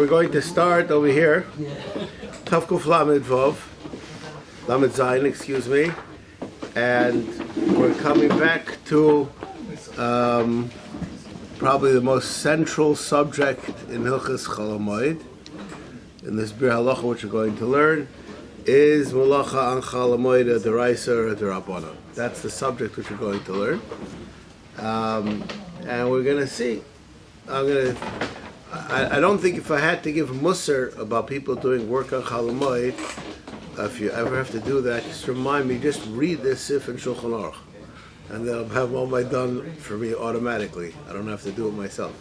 we're going to start over here. Tavkuf Lamed Vav, Lamed Zayin, excuse me, and we're coming back to probably the most central subject in Hilchos Chol Hamoed, in this Bir Halacha, which we're going to learn, is Malacha an Chol Hamoed a D'oraisa or a D'Rabbanan. That's the subject which we're going to learn, and we're going to see. I don't think if I had to give musar about people doing work on Chol Hamoed, if you ever have to do that, just remind me, just read this Sif in Shulchan Aruch, and they'll have all my done for me automatically. I don't have to do it myself.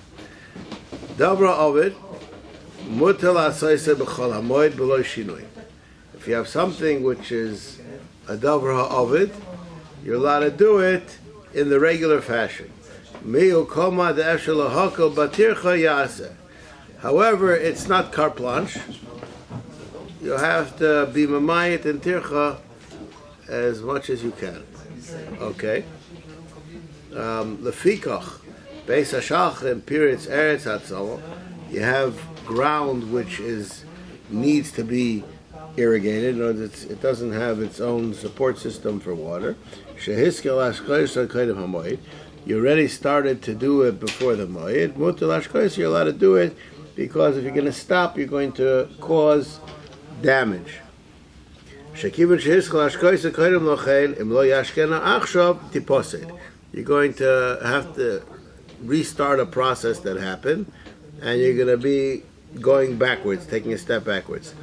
Dabra Ovid, Mutal Asaisa B'Chol Hamoed B'Lo Shinui. If you have something which is a Dabra Ovid, you're allowed to do it in the regular fashion. However, it's not carte blanche. You have to be mamayit and tircha as much as you can. Okay. Lefikach, beis hashachrim, periods eretz hatzal. You have ground which needs to be irrigated. It doesn't have its own support system for water. Shehiskel ashkoyis hakodim hamoed. You already started to do it before the Moed. Mutal Ashkois, you're allowed to do it because if you're going to stop, you're going to cause damage. You're going to have to restart a process that happened, and you're going to be going backwards, taking a step backwards.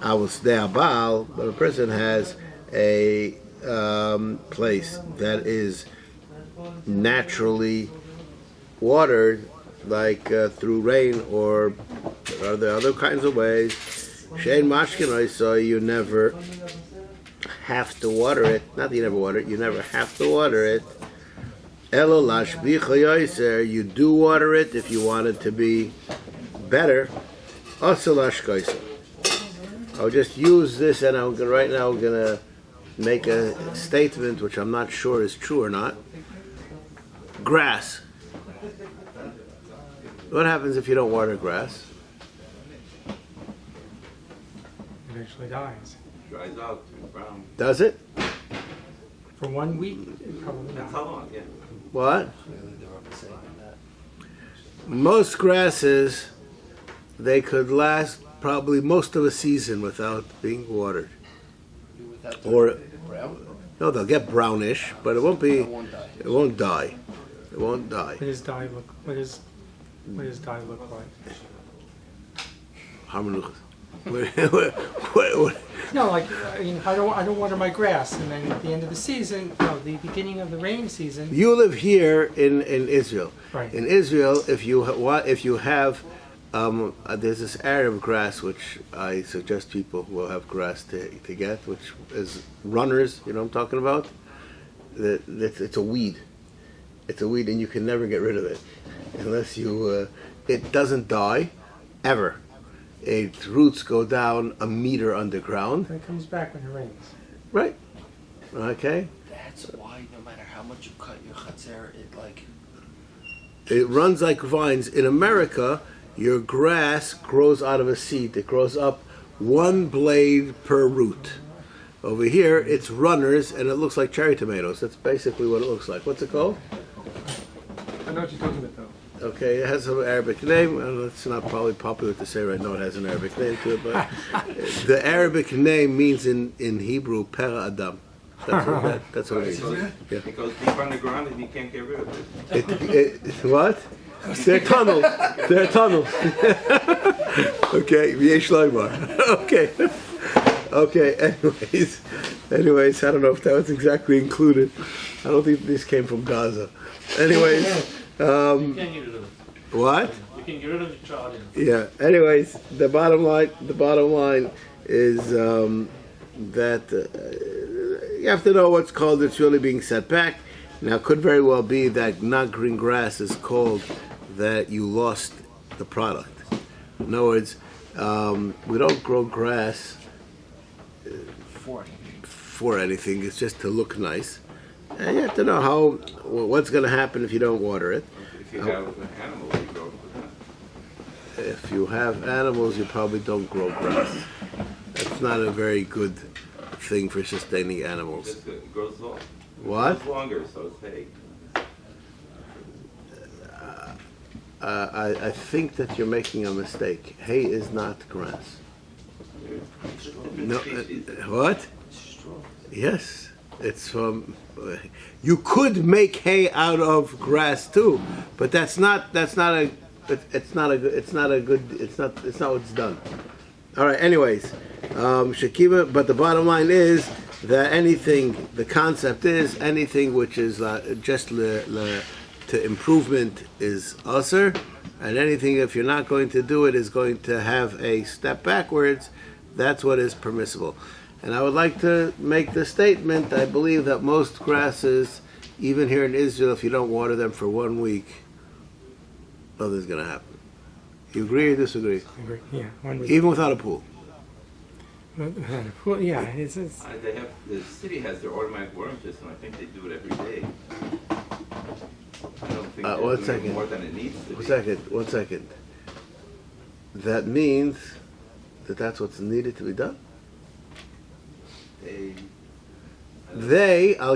I will stay abal, but a person has a place that is naturally watered, like through rain, or are there other kinds of ways? Shein mashkin, so you never have to water it. Not that you never water it, you never have to water it. Elo lashbicha yoser, you do water it if you want it to be better. Also lashkoisa. I'll just use this, and right now I'm gonna make a statement which I'm not sure is true or not. Grass. What happens if you don't water grass? Eventually dies. Dries out, brown. Does it? For 1 week, probably That's not. how long, yeah. What? Most grasses, they could last probably most of a season without being watered. Or no, they'll get brownish, but it won't be. It won't die. It won't die. What does dye look? What does dye look like? Harmanuchas. No, like I don't water my grass, and then at the end of the season, the beginning of the rain season. You live here in Israel. Right. In Israel, if you have there's this Arab grass which I suggest people who have grass to get, which is runners. You know what I'm talking about? It's a weed. It's a weed, and you can never get rid of it unless you. It doesn't die, ever. Its roots go down a meter underground. And it comes back when it rains. Right. Okay. That's why no matter how much you cut your chatzer, it runs like vines. In America, your grass grows out of a seed. It grows up one blade per root. Over here, it's runners, and it looks like cherry tomatoes. That's basically what it looks like. What's it called? I know what you're talking about, though. Okay, it has an Arabic name. It's not probably popular to say right now it has an Arabic name to it, but the Arabic name means in Hebrew, Pera Adam. That's what it means. Yeah. It goes deep underground and you can't get rid of it. What? They're tunnels. They're tunnels. Okay, Yesh Leimar. Okay, anyways, I don't know if that was exactly included. I don't think this came from Gaza. Anyways, you can't get rid of it. what? You can get rid of the child. Yeah. Anyways, the bottom line is that you have to know what's called it's really being set back. Now, it could very well be that not green grass is called that you lost the product. In other words, we don't grow grass for anything. It's just to look nice. And you have to know what's going to happen if you don't water it. If you have an animal, you grow if you have animals, you probably don't grow grass. That's not a very good thing for sustaining animals. It grows long. What? It's longer, so it's hay. I think that you're making a mistake. Hay is not grass. No, what? Yes, it's from. You could make hay out of grass too, but that's not a good. It's not what's done. All right. Anyways, Shekiva. But the bottom line is that anything. The concept is anything which is just to improvement is usher, and anything if you're not going to do it is going to have a step backwards. That's what is permissible. And I would like to make the statement, I believe that most grasses, even here in Israel, if you don't water them for 1 week, nothing's going to happen. You agree or disagree? I agree. Yeah, 1 week. Even without a pool? Well, yeah, it's They have, the city has their automatic worm system. I think they do it every day. I don't think they're one doing second. it more than it needs to be. 1 second. That means that that's what's needed to be done? I'll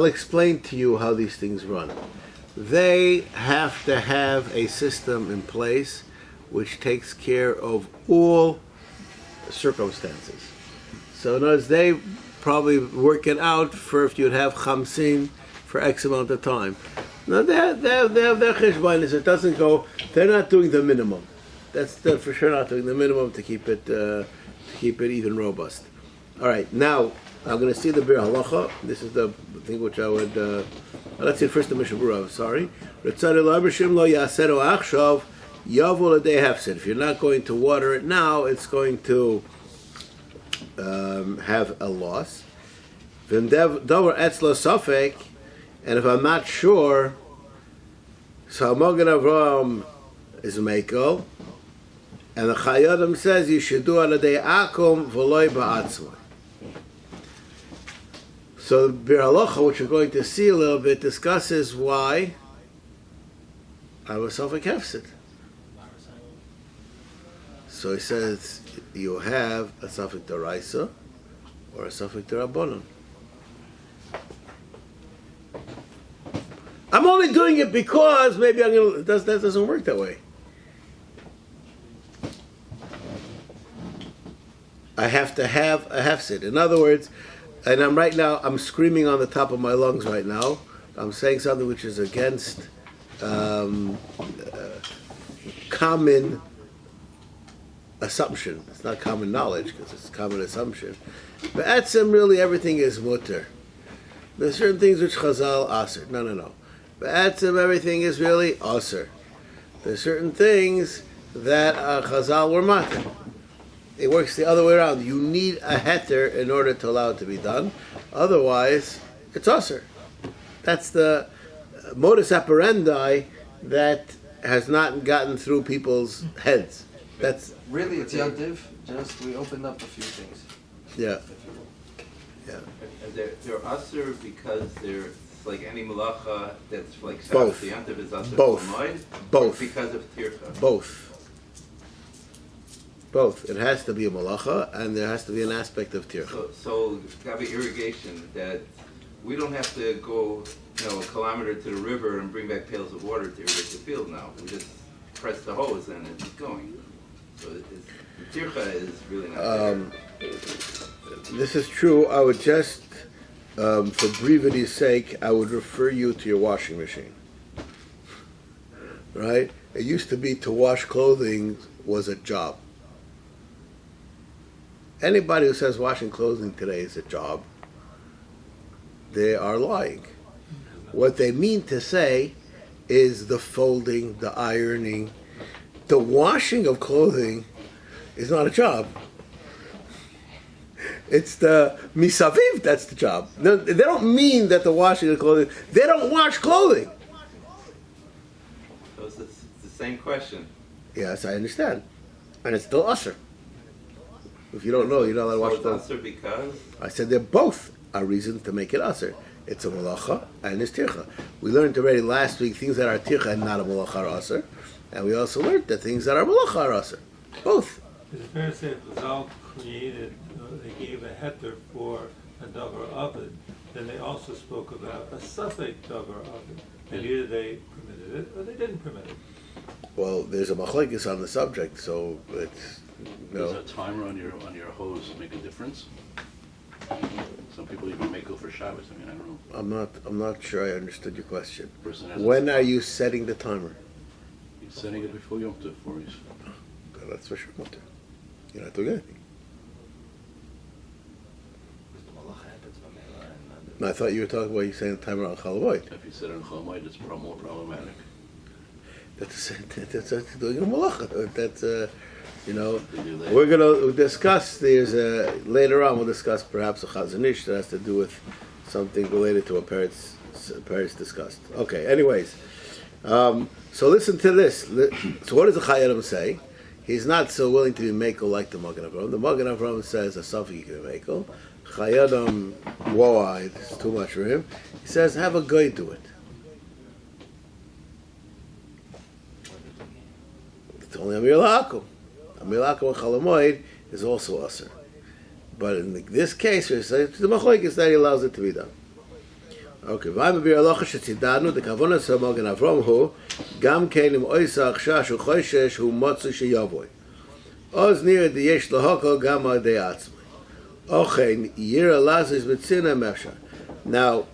explain to you how these things run. They have to have a system in place which takes care of all circumstances. So in other words, they probably work it out for if you'd have chamsin for X amount of time. Now they have their cheshbonis. It doesn't go. They're not doing the minimum. They're for sure not doing the minimum to keep it even robust. All right, now I'm going to see the Bir Halacha. This is the thing which I would. Let's see first the Mishnah Berurah. Sorry. If you're not going to water it now, it's going to have a loss. And if I'm not sure, so Oneg Shabbos is Meiko, and the Chayyim says you should do aladei akum v'loy ba'atzmai. So the Bir Halacha, which we're going to see a little bit, discusses why I was self-ekefsid. So he says you have a suffix d'oraisa or a suffix d'rabbanan. I'm only doing it because maybe I'm gonna. That doesn't work that way. I have to have a hefsid. In other words, and I'm screaming on the top of my lungs right now. I'm saying something which is against common assumption. It's not common knowledge because it's common assumption. But atzim, really everything is mutter. There's certain things which Chazal aser. No. But atzim, everything is really aser. There's certain things that Chazal were matter. It works the other way around. You need a heter in order to allow it to be done. Otherwise, it's aser. That's the modus operandi that has not gotten through people's heads. That's really, it's Yantiv. Just we opened up a few things. yeah. They're aser because they're like any malacha that's like Both. the Yantiv is aser. Both. Both. Because of tircha. Both. It has to be a malacha, and there has to be an aspect of tircha. So Gabi irrigation, that we don't have to go, a kilometer to the river and bring back pails of water to irrigate the field now. We just press the hose and it's going. So the tircha is really not there. This is true. I would just, for brevity's sake, I would refer you to your washing machine. Right? It used to be to wash clothing was a job. Anybody who says washing clothing today is a job, they are lying. What they mean to say is the folding, the ironing. The washing of clothing is not a job. It's the misaviv that's the job. No, they don't mean that the washing of clothing, they don't wash clothing. So it's the same question. Yes, I understand. And it's still usher. If you don't know, you're not allowed to wash So clothes. it's aser because I said they're both a reason to make it usher. It's a malacha and it's tircha. We learned already last week things that are tircha and not a malacha are usher. And we also learned that things that are malacha are aser. Both. Is it fair to say that the Zal created, they gave a heter for a davar oven, then they also spoke about a safek davar oven. And either they permitted it or they didn't permit it. Well, there's a machlekes on the subject, so it's Does a timer on your hose make a difference? Some people even make it for Shabbos. I mean, I don't know. I'm not sure I understood your question. Person has When are you setting the timer? He's setting it before Yom Tov for his. That's for sure. You're not doing anything. No, I thought you were talking about you saying the timer on Chol Hamoed. If you set it on Chol Hamoed, it's more problematic. That's doing a malacha. That's They do that. we're gonna discuss. Later on we'll discuss perhaps a Chazon Ish that has to do with something related to what parents discussed. Okay. Anyways, so listen to this. So what does the Chayei Adam say? He's not so willing to be mekel like the Magen Avrohom. The Magen Avrohom says a suffix you can be mekel. Chayei Adam, whoa, it's too much for him. He says have a guy do it. It's only Amir L'Akum. Amir L'Akum and Chol Hamoed is also aser. But in this case, the machlokes that he allows it to be done. Okay, v'ayim b'bir halachas shetzidadnu, the kavonas of Magen Avrohom hu, gam kein im oisa achshash hu choishesh hu motzu sheyavoy. Oz nira diyesh lahokol gam adei atzmai. Ochein yira lazis b'tzina mefshar. Now,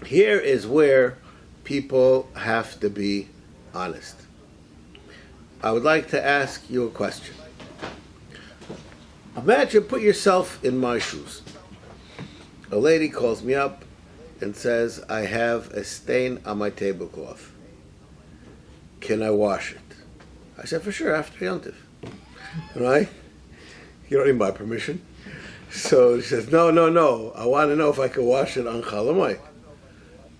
here is where people have to be honest. I would like to ask you a question. Imagine, put yourself in my shoes. A lady calls me up and says, I have a stain on my tablecloth. Can I wash it? I said, for sure, after Yom Tov. Right? You don't need my permission. So she says, no. I want to know if I can wash it on Chol Hamoed.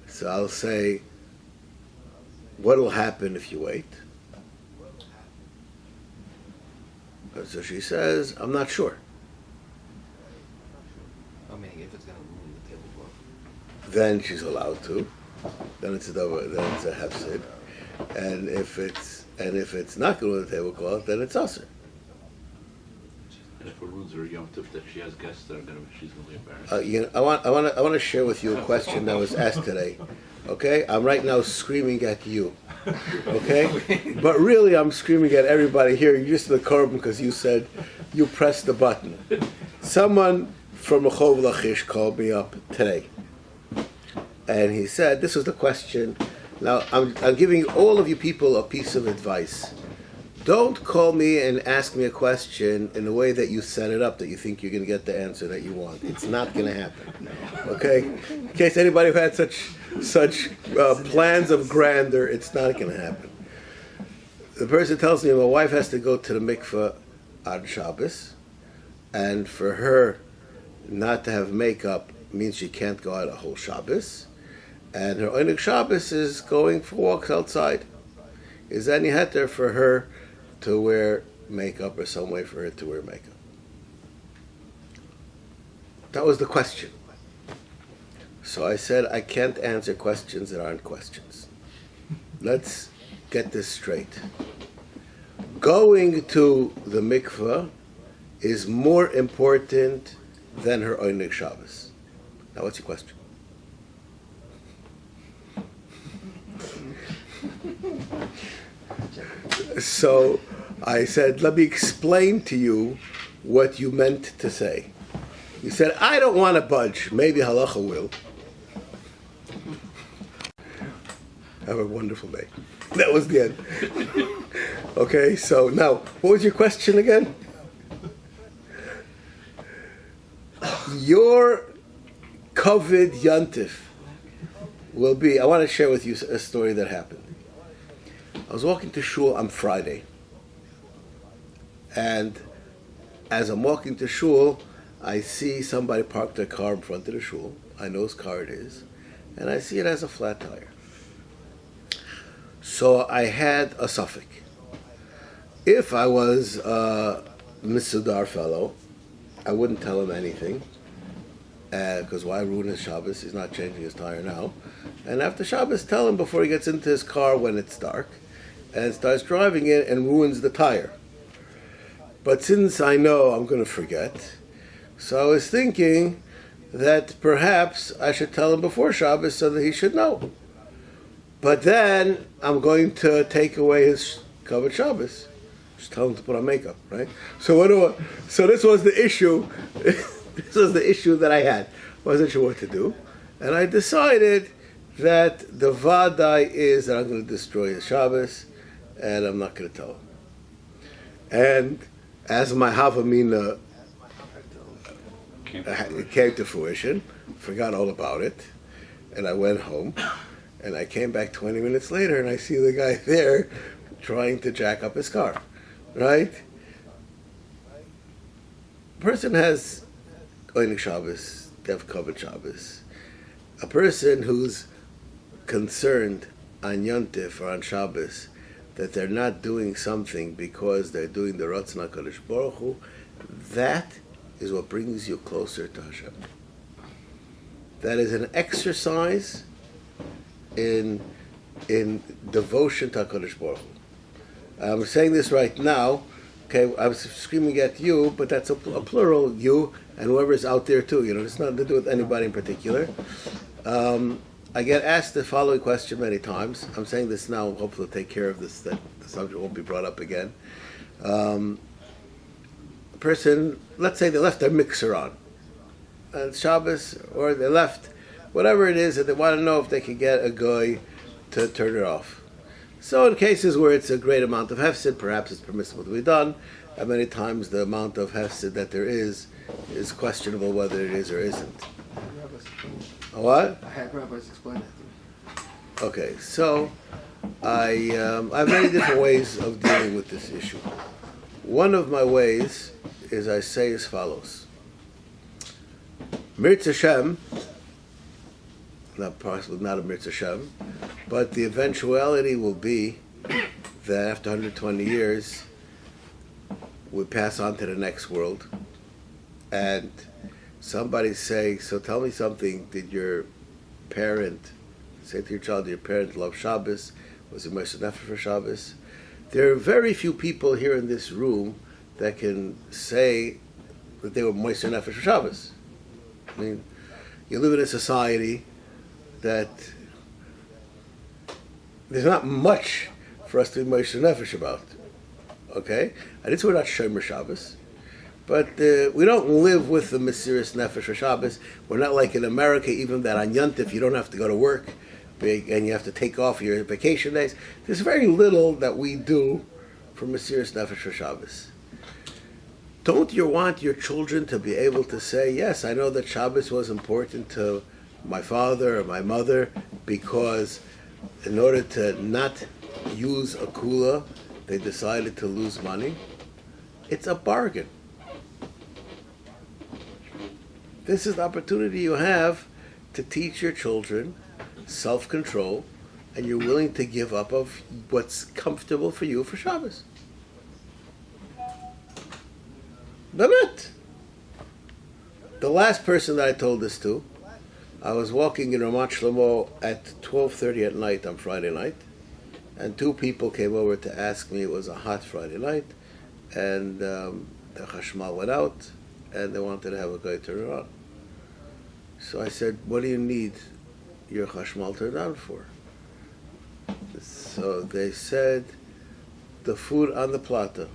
So I'll say, what'll happen if you wait? So she says, I'm not sure. I mean, if it's going to ruin the tablecloth. Then she's allowed to. Then it's a hefsid. And if it's not going to the tablecloth, then it's aser. And if it ruins her Yom Tov that she has guests that are she's going to be embarrassed. I want to share with you a question that was asked today. Okay, I'm right now screaming at you. Okay, but really I'm screaming at everybody here. You're just the korban because you said you pressed the button. Someone from Rehov Lachish called me up today, and he said this was the question. Now I'm giving all of you people a piece of advice. Don't call me and ask me a question in the way that you set it up, that you think you're going to get the answer that you want. It's not going to happen. Okay? In case anybody who had such plans of grandeur, it's not going to happen. The person tells me my wife has to go to the mikveh on Shabbos, and for her not to have makeup means she can't go out a whole Shabbos, and her Oneg Shabbos is going for walks outside. Is there any heter for her to wear makeup or some way for her to wear makeup? That was the question. So I said, I can't answer questions that aren't questions. Let's get this straight. Going to the mikveh is more important than her Oneg Shabbos. Now what's your question? So I said, let me explain to you what you meant to say. You said, I don't want to budge. Maybe halacha will. Have a wonderful day. That was the end. Okay, so now, what was your question again? Your covered yantif will be, I want to share with you a story that happened. I was walking to shul on Friday, and as I'm walking to shul, I see somebody parked their car in front of the shul. I know whose car it is, and I see it has a flat tire. So I had a suffix. If I was a Misudar fellow, I wouldn't tell him anything, because why ruin his Shabbos? He's not changing his tire now. And after Shabbos, tell him before he gets into his car when it's dark. and starts driving it and ruins the tire. But since I know I'm going to forget, so I was thinking that perhaps I should tell him before Shabbos so that he should know. But then I'm going to take away his covered Shabbos. Just tell him to put on makeup, right? So this was the issue. This was the issue that I had. Wasn't sure what to do, and I decided that the vadai is that I'm going to destroy his Shabbos, and I'm not going to tell him. And as my Havamina it came to fruition, forgot all about it, and I went home, and I came back 20 minutes later, and I see the guy there trying to jack up his car, right? Person has Oneg Shabbos, they have covered Shabbos. A person who's concerned on Yontif or on Shabbos that they're not doing something because they're doing the Ratzon HaKadosh Baruch Hu, that is what brings you closer to Hashem. That is an exercise in devotion to HaKadosh Baruch Hu. I'm saying this right now, okay, I was screaming at you, but that's a plural, you, and whoever's out there too, it's nothing to do with anybody in particular. I get asked the following question many times. I'm saying this now, hopefully it'll take care of this, that the subject won't be brought up again. A person, let's say they left their mixer on, and Shabbos, or they left, whatever it is, and they want to know if they can get a guy to turn it off. So in cases where it's a great amount of hefsid, perhaps it's permissible to be done, and many times the amount of hefsid that there is questionable whether it is or isn't. A what? I had rabbis explain that to me. Okay, so I have many different ways of dealing with this issue. One of my ways is I say as follows. Mirz Hashem, not a Mirz Hashem, but the eventuality will be that after 120 years, we pass on to the next world, and somebody say, so tell me something, did your parent, say to your child, did your parent love Shabbos? Was it Moshe Nefesh for Shabbos? There are very few people here in this room that can say that they were Moshe Nefesh for Shabbos. I mean, you live in a society that there's not much for us to be Moshe Nefesh about, okay? And it's we're not Shomer Shabbos. But we don't live with the Mesiris Nefesh for Shabbos. We're not like in America, even that on Yontif you don't have to go to work and you have to take off your vacation days. There's very little that we do for Mesiris Nefesh for Shabbos. Don't you want your children to be able to say, yes, I know that Shabbos was important to my father or my mother because in order to not use a kula, they decided to lose money? It's a bargain. This is the opportunity you have to teach your children self-control, and you're willing to give up of what's comfortable for you for Shabbos. באמת. The last person that I told this to, I was walking in Ramat Shlomo at 12:30 at night on Friday night, and two people came over to ask me. It was a hot Friday night, and the chashmal went out, and they wanted to have a guy turn it on. So I said, what do you need your chashmal turned on for? So they said, the food on the plata.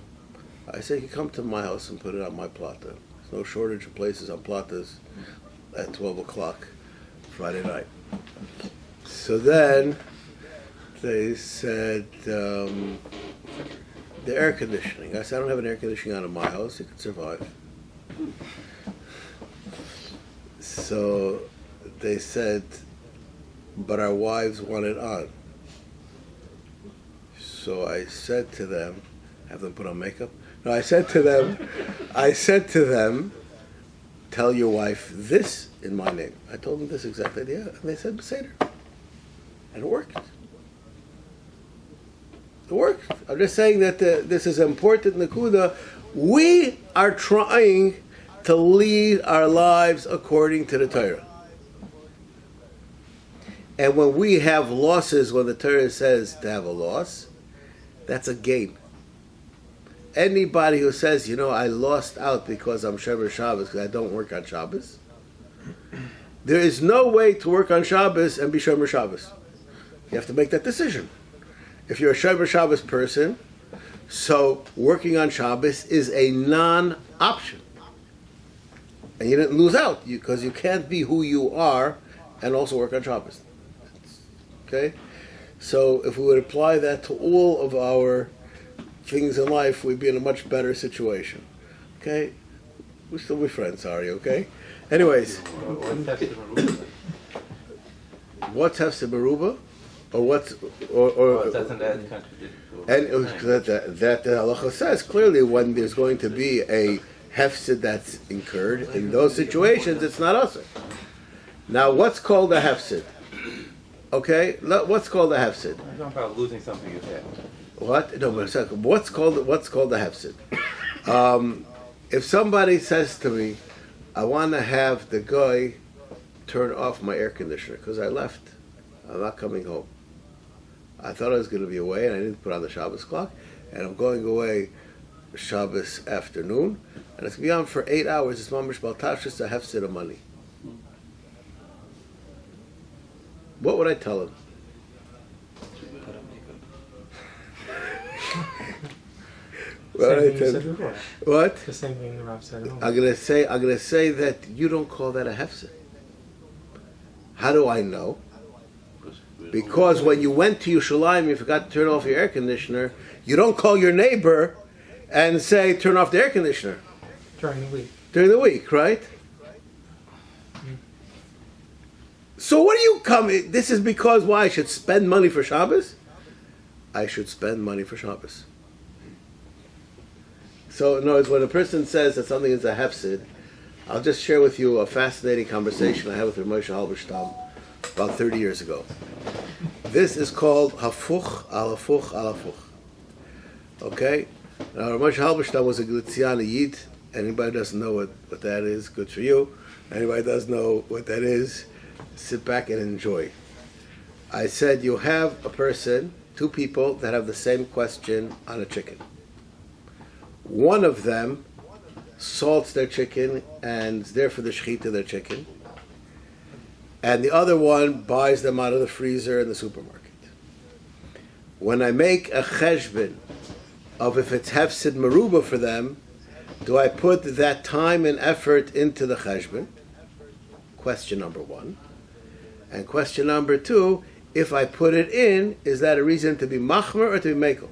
I said, you come to my house and put it on my plata. There's no shortage of places on platas at 12 o'clock Friday night. So then they said, the air conditioning. I said, I don't have an air conditioning on in my house. You can survive. So they said, but our wives want it on. So I said to them, have them put on makeup? No, I said to them, tell your wife this in my name. I told them this exact idea, and they said, Beseder. And it worked. It worked. I'm just saying that this is important, Nakuda. We are trying to lead our lives according to the Torah. And when we have losses, when the Torah says to have a loss, That's a gain. Anybody who says, I lost out because I'm Shomer Shabbos, because I don't work on Shabbos, there is no way to work on Shabbos and be Shomer Shabbos. You have to make that decision. If you're a Shomer Shabbos person, so working on Shabbos is a non-option. And you didn't lose out, because you can't be who you are and also work on Shabbos. Okay? So if we would apply that to all of our things in life, we'd be in a much better situation. Okay? We'll still be friends, Ari, okay? Anyways. What's Hefsed Merubah? Or doesn't that contradict? And that the halacha says clearly when there's going to be a hefsid that's incurred, in those situations it's not usher. Now what's called a hefsid? Okay? What's called a hefsid? I'm talking about losing something you had. What? No, but a second. What's called a hefsid? If somebody says to me, I want to have the guy turn off my air conditioner because I left. I'm not coming home. I thought I was going to be away and I didn't put on the Shabbos clock, and I'm going away Shabbos afternoon, and it's going to be on for 8 hours. It's mamish baltashis a hefsid of money. What would I tell him? Same thing you said before. What? The same thing the Rav said. I'm gonna say that you don't call that a hefsed. How do I know? Because when you went to Yerushalayim, you forgot to turn off your air conditioner. You don't call your neighbor and say, turn off the air conditioner. During the week. During the week, right? So what do you come? This is because why? I should spend money for Shabbos? I should spend money for Shabbos. So, in other words, when a person says that something is a hefsid, I'll just share with you a fascinating conversation I had with Rabbi Avrohom about 30 years ago. This is called hafuch al hafuch al hafuch. Okay? Now, Rabbi Avrohom was a Glitziana Yid. Anybody doesn't know what that is, good for you. Anybody does know what that is, sit back and enjoy. I said you have a person, two people that have the same question on a chicken. One of them salts their chicken and is there for the shechita of their chicken. And the other one buys them out of the freezer in the supermarket. When I make a cheshbon of if it's hefsid merubah for them, do I put that time and effort into the cheshbon? Question number one. And question number two, if I put it in, is that a reason to be machmer or to be mekel?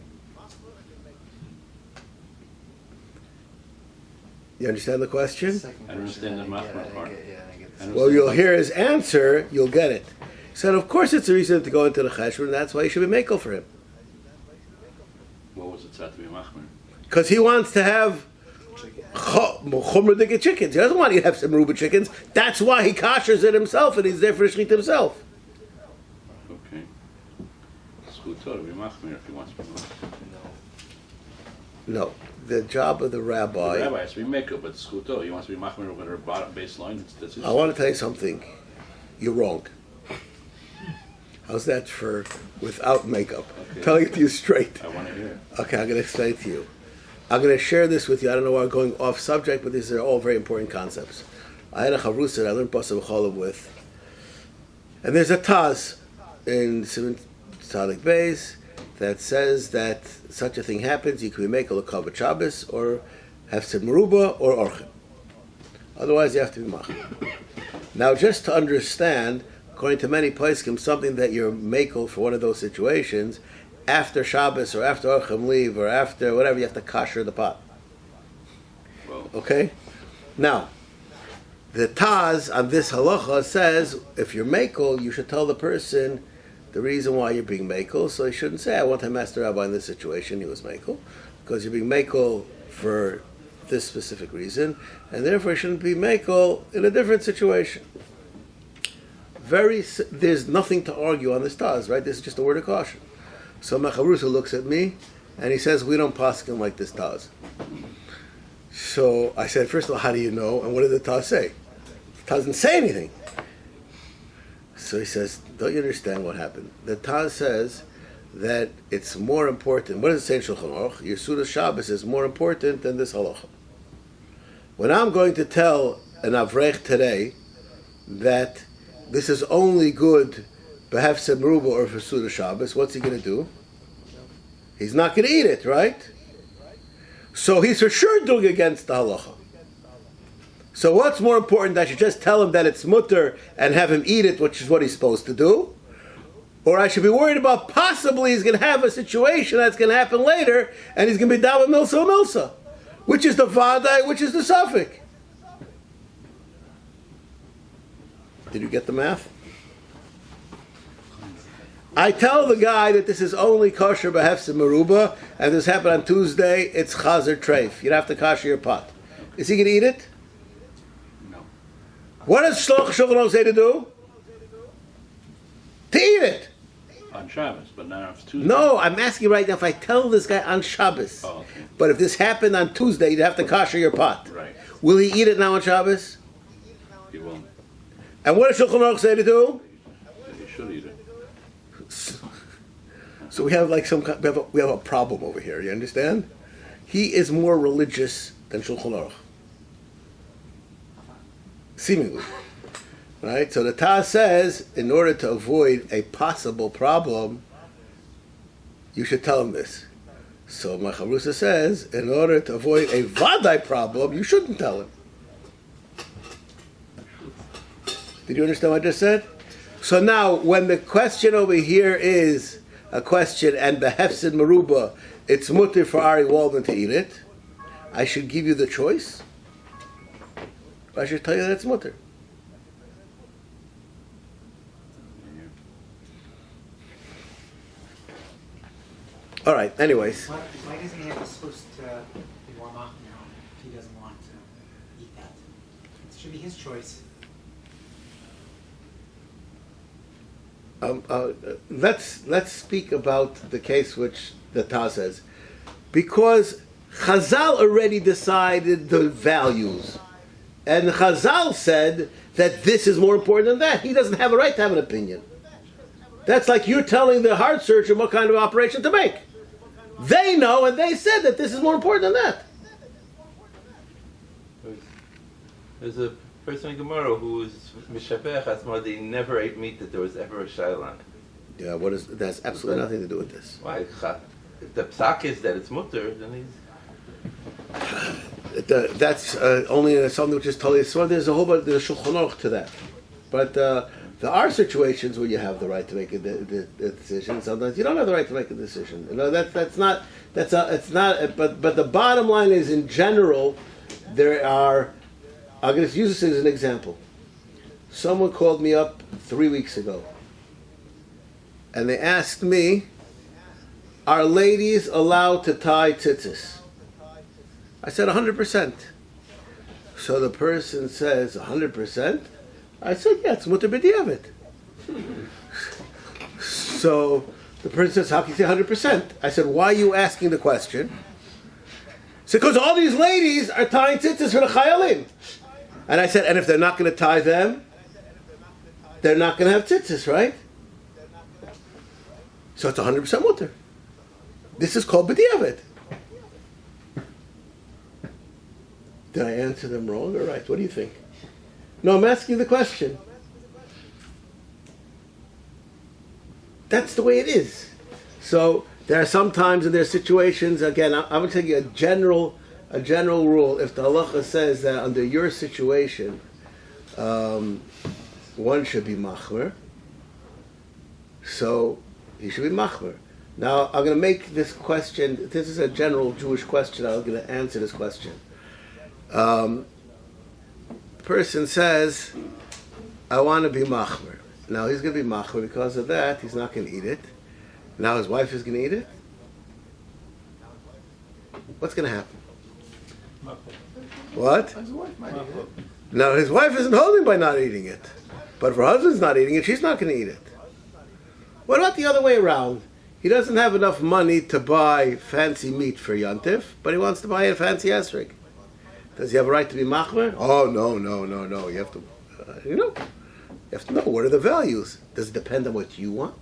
You understand the question? I understand the machmer part. Well, you'll hear his answer, you'll get it. He said, of course it's a reason to go into the cheshbon, and that's why you should be mekel for him. What was it said to be machmer? Because he wants to have chumrah chickens. He doesn't want you to have some merubah chickens. That's why he kashers it himself, and he's there for the shechita himself. Okay. It's good to be machmer if he wants to be machmer. No. The job of the rabbi... The rabbi has to be mekel, but skuto, he wants to be machmer over their bottom baseline. That's I want to tell you something. You're wrong. How's that for without makeup? Okay. Telling it to you straight. I want to hear. Okay, I'm going to explain to you. I'm going to share this with you. I don't know why I'm going off subject, but these are all very important concepts. I had a chavrusa that I learned Pasuk B'cholim with. And there's a Taz in Simon Tzadik Beis that says that such a thing happens, you can be mekel a kavod Shabbos, or have some merubah, or orchim. Otherwise, you have to be mach. Now, just to understand, according to many poskim, something that you're mekel for one of those situations, after Shabbos, or after orchim leave, or after whatever, you have to kasher the pot. Well, Okay? Now, the Taz on this halacha says, if you're mekel, you should tell the person the reason why you're being mekel, so you shouldn't say, I want to master rabbi in this situation, he was mekel, because you're being mekel for this specific reason, and therefore you shouldn't be mekel in a different situation. There's nothing to argue on this Taz, right? This is just a word of caution. So Mecharusa looks at me, and he says, we don't paskin like this Taz. So I said, first of all, how do you know? And what did the Taz say? The Taz didn't say anything. So he says, don't you understand what happened? The Taz says that it's more important. What does it say in Shulchan Aruch? Your Suda Shabbos is more important than this halacha. When I'm going to tell an Avrech today that this is only good Behefse Meruba or for Suda Shabbos, what's he going to do? He's not going to eat it, right? So he's for sure doing against the halacha. So what's more important? I should just tell him that it's mutter and have him eat it, which is what he's supposed to do? Or I should be worried about possibly he's going to have a situation that's going to happen later and he's going to be daven milsa or milsa. Which is the vadai, which is the suffix. Did you get the math? I tell the guy that this is only kosher behefse meruba, and this happened on Tuesday, it's chazer treif. You'd have to kosher your pot. Is he going to eat it? No. What does Shloch Shulchan Aruch say to do? To eat it. On Shabbos, but not on Tuesday. No, I'm asking right now if I tell this guy on Shabbos. Oh, okay. But if this happened on Tuesday, you'd have to kosher your pot. Right. Will he eat it now on Shabbos? You won't. And what does Shulchan Aruch say to do? You should eat it. So we have like we have a problem over here. You understand? He is more religious than Shulchan Aruch, seemingly, right? So the Taz says, in order to avoid a possible problem, you should tell him this. So my Chavrusa says, in order to avoid a vadai problem, you shouldn't tell him. Did you understand what I just said? So now, when the question over here is a question, and behefsid meruba, it's mutter for Ari Waldman to eat it, I should give you the choice. I should tell you that it's mutter. All right. Anyways, Why doesn't he have to supposed to be warm up now if he doesn't want to eat that? It should be his choice. let's speak about the case which the Taz says, because Chazal already decided the values, and Chazal said that this is more important than that. He doesn't have a right to have an opinion. That's like you're telling the heart surgeon what kind of operation to make. They know, and they said that this is more important than that. There's a person in Gemara who was Mishabech Asmar, they never ate meat that there was ever a shayla on it. Yeah, that has absolutely nothing to do with this. Why? If the psak is that it's mutter, then he's... That's only something which is totally... So there's a whole bunch of Shulchan Aruch to that. But there are situations where you have the right to make a decision. Sometimes you don't have the right to make a decision. You know, it's not. But the bottom line is, in general, there are. I'm going to use this as an example. Someone called me up 3 weeks ago, and they asked me, "Are ladies allowed to tie tzitzis?" I said 100%. So the person says 100%. I said, yeah, it's mutter b'diavad. So the person says, how can you say 100%? I said, why are you asking the question? He said, because all these ladies are tying tzitzis for the chayalim. And I said, and if they're not going to tie them, they're not going to have tzitzis, right? So it's 100% mutter. This is called b'diavad. Did I answer them wrong or right? What do you think? No, I'm asking the question. That's the way it is. So there are some times and there are situations. Again, I'm going to tell you a general rule. If the halacha says that under your situation, one should be machmer, so he should be machmer. Now I'm going to make this question. This is a general Jewish question. I'm going to answer this question. Person says, I want to be machmer. Now he's going to be machmer. Because of that, he's not going to eat it. Now his wife is going to eat it. What's going to happen? What? Now his wife isn't holding by not eating it. But if her husband's not eating it, she's not going to eat it. What about the other way around? He doesn't have enough money to buy fancy meat for Yontif, but he wants to buy a fancy esrog. Does he have a right to be machmer? Oh, no. You have to, you have to know what are the values. Does it depend on what you want?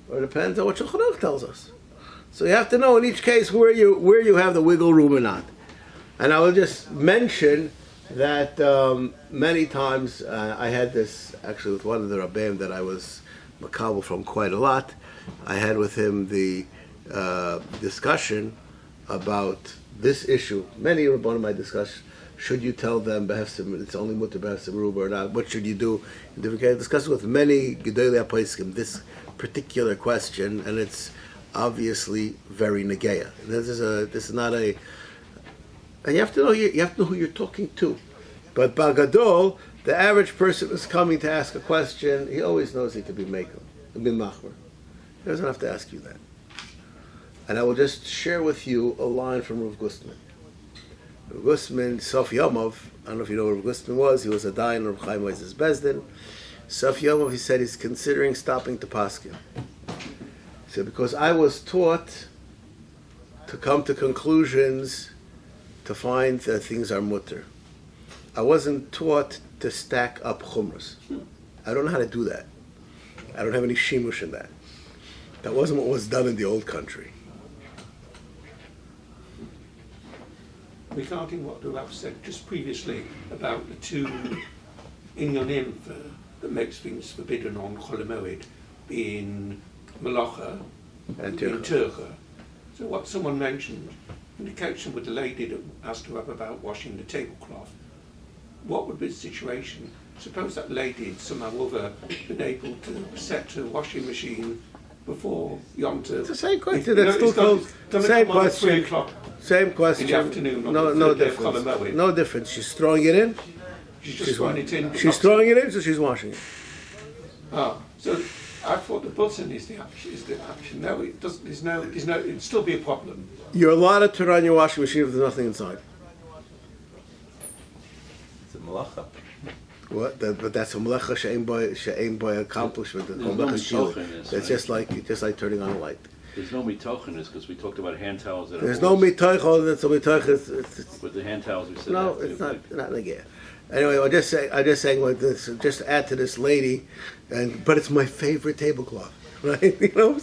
or it depends on what Shulchan Aruch tells us. So you have to know in each case where you have the wiggle room or not. And I will just mention that many times I had this actually with one of the Rabbeim that I was makabel from quite a lot. I had with him the discussion about this issue. Many Rabbanim might discuss, should you tell them it's only mutter behefsim ruba or not? What should you do? In different cases, discussed with many Gedolei HaPoskim this particular question, and it's obviously very negeya. This is not a, and you have to know who you're talking to. But Bagadol, the average person who's coming to ask a question, he always knows he could be machmer. He doesn't have to ask you that. And I will just share with you a line from Rav Gustman. Rav Gustman, Sof Yomov, I don't know if you know what Rav Gustman was, he was a dayan in Rav Chaim Moses Bezdin. Sof Yomov, he said he's considering stopping to paskin. He said, because I was taught to come to conclusions, to find that things are mutter. I wasn't taught to stack up chumras. I don't know how to do that. I don't have any shimush in that. That wasn't what was done in the old country. Regarding what the Rav said just previously about the two inyanim that makes things forbidden on Chol Hamoed being malacha and being turcha. So what someone mentioned in the connection with the lady that asked her up about washing the tablecloth, what would be the situation? Suppose that lady had somehow or other been able to set her washing machine before Yom Tov. It's the same question. That's still called same question. 3 o'clock Same question. in the afternoon. No difference. No difference. She's throwing it in. She's throwing it in. She's throwing it in, so she's washing it. Ah, so I thought the button is the action. No, it doesn't. There's no. It'd still be a problem. You're allowed to turn on your washing machine if there's nothing inside. It's a malacha. What? But that's a melecha she'ein by accomplishment. It's just like turning on a light. There's no mitochenis because we talked about hand towels. There's no mitochel. That's a mitochel. With the hand towels, we said No, that it's too. not negaya. Anyway, I'm just saying like this. Just add to this lady, but it's my favorite tablecloth, right? You know,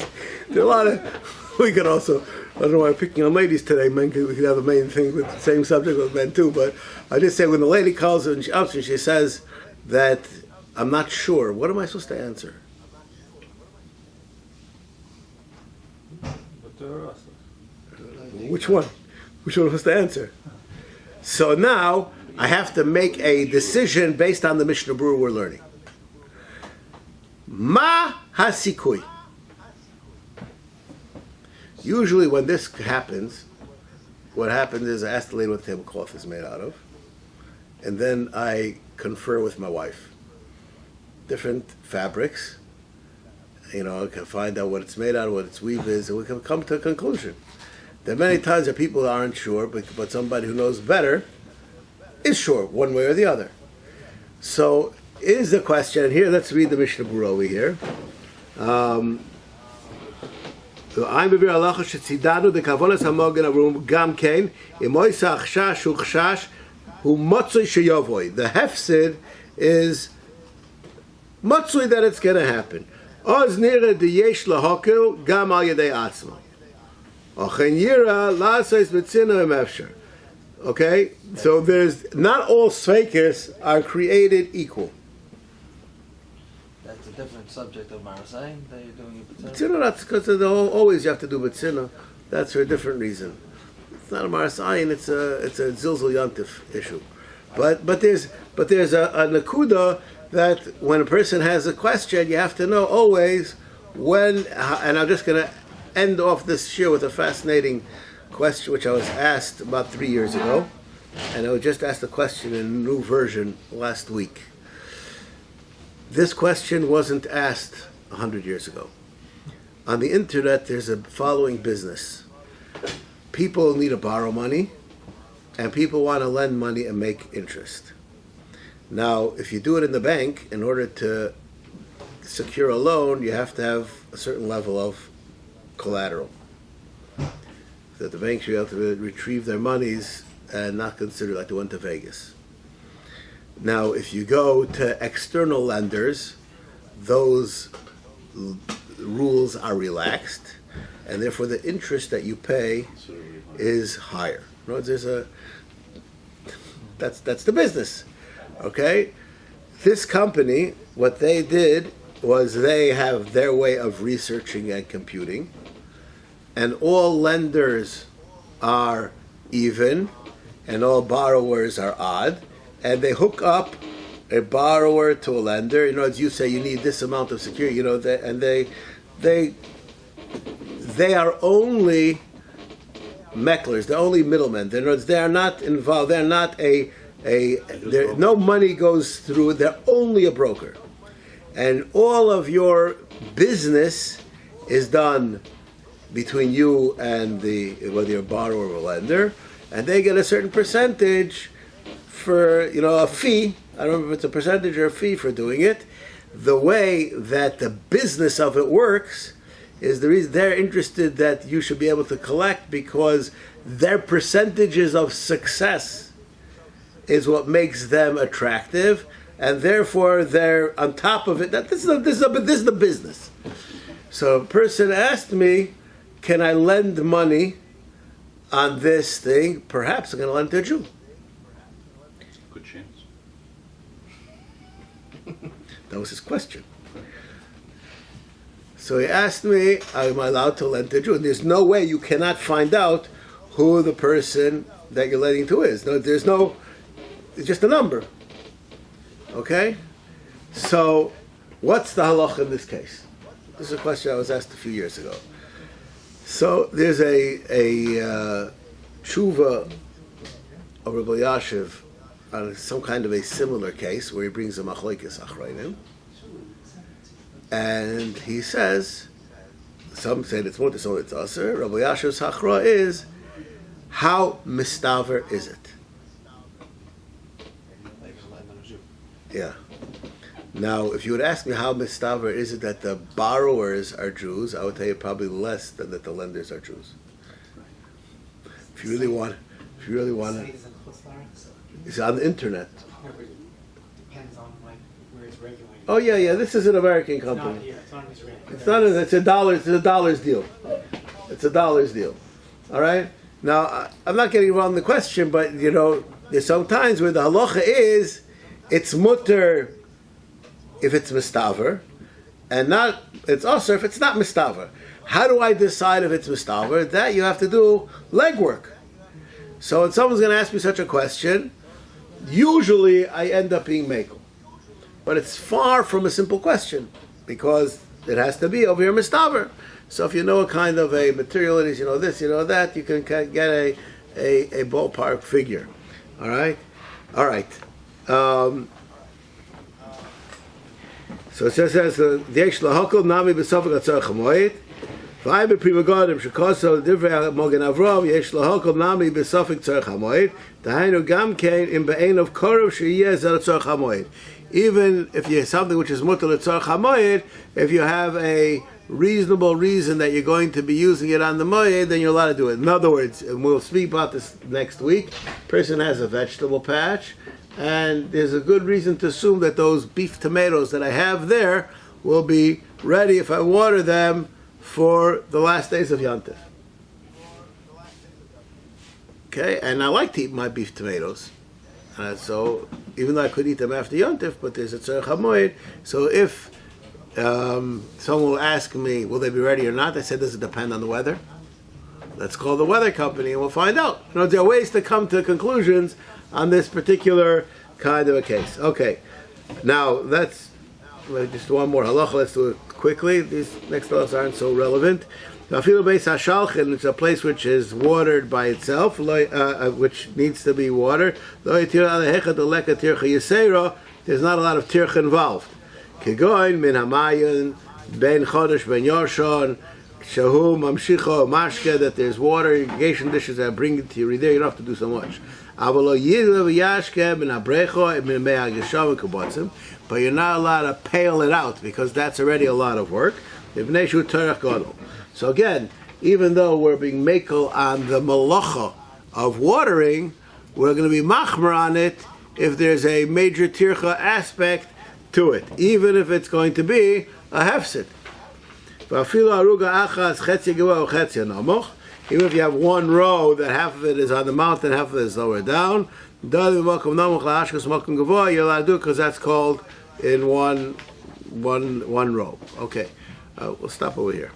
there are a lot of. We could also. I don't know why I'm picking on ladies today. Men, we could have a main thing with the same subject with men too. But I just say when the lady calls and she says that I'm not sure. What am I supposed to answer? Which one? Which one was the answer? So now I have to make a decision based on the Mishnah Berurah we're learning. Ma hasikui. Usually when this happens, what happens is I ask the lady what the tablecloth is made out of, and then I confer with my wife. Different fabrics, I can find out what it's made out of, what its weave is, and we can come to a conclusion. There are many times that people aren't sure, but somebody who knows better is sure, one way or the other. So, is the question, and here let's read the Mishnah Berurah over here. I'm bevir halachas shetzidanu dekavonas hamogen avrum gam kein imoisa achshash uchshash hu motzoi sheyavoy. The hefsid is motzoi that it's going to happen. Oz nira deyesh lahokel gam al yedei atzma. Ochen yira laseis betzina emefsher. Okay, so there's not all sveikis are created equal. That's a different subject of Marasayim that you're doing a Betzina, that's because always you have to do betzina. That's for a different reason. It's not a marasayin. It's a zilzul yantif issue. But there's a nakuda that when a person has a question, you have to know always when. And I'm just going to end off this year with a fascinating question which I was asked about 3 years ago, and I was just asked the question in a new version last week. This question wasn't asked 100 years ago. On the internet, there's a following business. People need to borrow money, and people want to lend money and make interest. Now, if you do it in the bank, in order to secure a loan, you have to have a certain level of collateral. That the bank should be able to retrieve their monies and not consider like they went to Vegas. Now, if you go to external lenders, those rules are relaxed, and therefore the interest that you pay is higher. In other words, that's the business. Okay? This company, what they did was they have their way of researching and computing, and all lenders are even, and all borrowers are odd, and they hook up a borrower to a lender. You know, as you say, you need this amount of security. You know, they are only mecklers. They're only middlemen. They are not involved. They're not no money goes through. They're only a broker, and all of your business is done between you and whether you're a borrower or a lender, and they get a certain percentage for a fee. I don't know if it's a percentage or a fee for doing it. The way that the business of it works is the reason they're interested that you should be able to collect, because their percentages of success is what makes them attractive, and therefore they're on top of it. This is the business. So a person asked me, can I lend money on this thing? Perhaps I'm going to lend to a Jew. Good chance. That was his question. So he asked me, am I allowed to lend to a Jew? And there's no way, you cannot find out who the person that you're lending to is. No, it's just a number. Okay? So, what's the halacha in this case? This is a question I was asked a few years ago. So, there's a tshuva of Rabbi Yashiv on some kind of a similar case where he brings a machlokes achrayim, and he says, some say it's mutter, some it's aser. Rabbi Yashiv's hachra is, how mistaver is it? Yeah. Now, if you would ask me how mistaver is it that the borrowers are Jews, I would tell you probably less than that the lenders are Jews. If you really want to. It's on the internet. Depends on where it's regulated. Oh yeah. This is an American company. It's not Israeli. It's not. It's a dollar. It's a dollars deal. It's a dollars deal. All right. Now I'm not getting around the question, but there's some times where the halacha is it's mutter if it's mistaver, and not it's also if it's not mistaver. How do I decide if it's mistaver? That you have to do legwork. So when someone's going to ask me such a question, usually I end up being mekel. But it's far from a simple question, because it has to be over here mistaver. So if you know a kind of a material, it is, this, that, you can get a ballpark figure. All right? So it says, Yesh lahakol nami b'sofek atzar chamoed. V'ay b'prima godim shekoso divrei Mogen Avrohom yesh lahakol nami b'sofek tzar chamoed. Dahainu gam kein im be'ein of korov sheyeh zel tzar chamoed. Even if you have something which is mutal tzar chamoed, if you have a reasonable reason that you're going to be using it on the moed, then you're allowed to do it. In other words, and we'll speak about this next week, person has a vegetable patch, and there's a good reason to assume that those beef tomatoes that I have there will be ready if I water them for the last days of Yontif. Okay, and I like to eat my beef tomatoes. So even though I could eat them after Yontif, but there's a Chol Hamoed. So if someone will ask me, will they be ready or not? I said, does it depend on the weather? Let's call the weather company and we'll find out. There are ways to come to conclusions on this particular kind of a case. Okay, now that's just one more halacha. Let's do it quickly. These next halachas aren't so relevant. Afilu beis hashalchin, it's a place which is watered by itself, which needs to be watered. There's not a lot of tircha involved. Kegoin min hamayin ben chodesh ben yoshon shahu mamshicho mashke, that there's water irrigation dishes that bring it to you there. You don't have to do so much. But you're not allowed to pale it out, because that's already a lot of work. So again, even though we're being mekel on the malacha of watering, we're going to be machmer on it if there's a major tircha aspect to it, even if it's going to be a hefset. Even if you have one row that half of it is on the mountain, half of it is lower down, you're allowed to do it because that's called in one row. Okay, we'll stop over here.